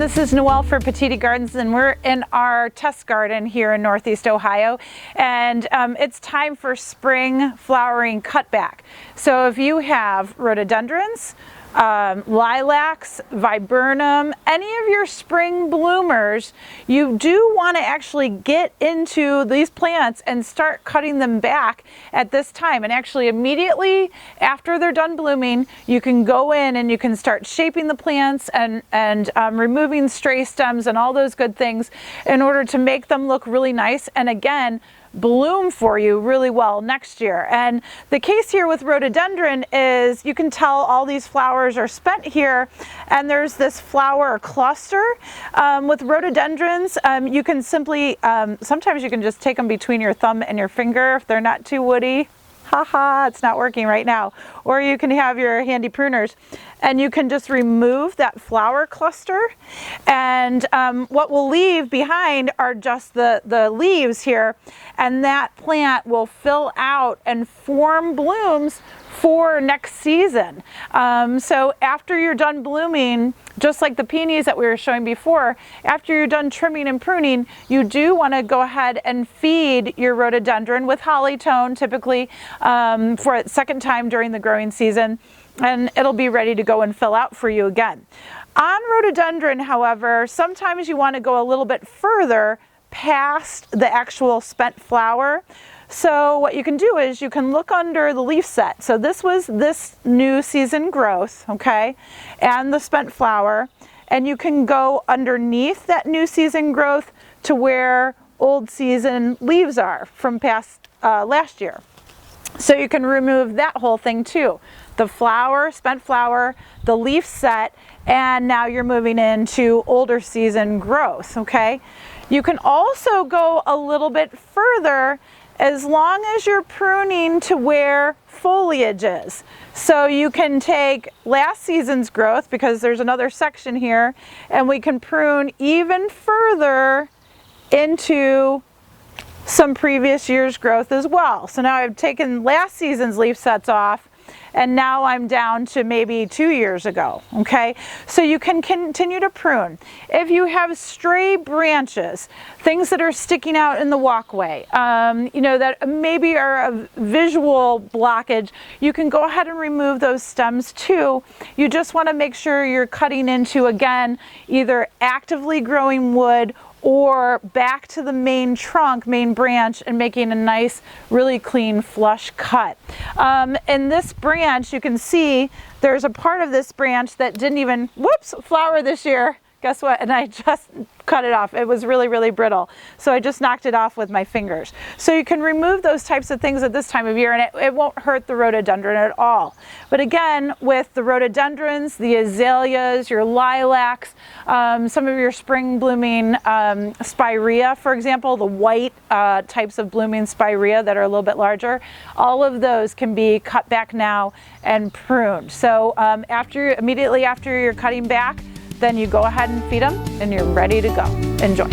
this is Noelle for Petitti Gardens, and we're in our test garden here in Northeast Ohio, and it's time for spring flowering cutback. So if you have rhododendrons, lilacs, viburnum, any of your spring bloomers, you do want to actually get into these plants and start cutting them back at this time. And actually immediately after they're done blooming, you can go in and you can start shaping the plants and removing stray stems and all those good things in order to make them look really nice, and again, bloom for you really well next year. And the case here with rhododendron is you can tell all these flowers are spent here, and there's this flower cluster. With rhododendrons, you can simply, sometimes you can just take them between your thumb and your finger if they're not too woody. Haha, it's not working right now. Or you can have your handy pruners and you can just remove that flower cluster, and what we'll leave behind are just the leaves here, and that plant will fill out and form blooms for next season. So after you're done blooming, just like the peonies that we were showing before, after you're done trimming and pruning, you do want to go ahead and feed your rhododendron with hollytone, typically for a second time during the growing season, and it'll be ready to go and fill out for you again. On rhododendron, however, sometimes you want to go a little bit further past the actual spent flower. So what you can do is you can look under the leaf set. So this was this new season growth, okay, and the spent flower, and you can go underneath that new season growth to where old season leaves are from past last year. So you can remove that whole thing too. The flower, spent flower, the leaf set, and now you're moving into older season growth, okay? You can also go a little bit further as long as you're pruning to where foliage is. So you can take last season's growth, because there's another section here, and we can prune even further into some previous year's growth as well. So now I've taken last season's leaf sets off, and now I'm down to maybe 2 years ago, okay? So you can continue to prune. If you have stray branches, things that are sticking out in the walkway, you know, that maybe are a visual blockage, you can go ahead and remove those stems too. You just want to make sure you're cutting into, again, either actively growing wood or back to the main trunk, main branch, and making a nice, really clean, flush cut. In this branch, you can see there's a part of this branch that didn't even, whoops, flower this year. Guess what? And I just cut it off. It was really, really brittle. So I just knocked it off with my fingers. So you can remove those types of things at this time of year, and it won't hurt the rhododendron at all. But again, with the rhododendrons, the azaleas, your lilacs, some of your spring blooming spirea, for example, the white types of blooming spirea that are a little bit larger, all of those can be cut back now and pruned. So immediately after you're cutting back, then you go ahead and feed them and you're ready to go. Enjoy.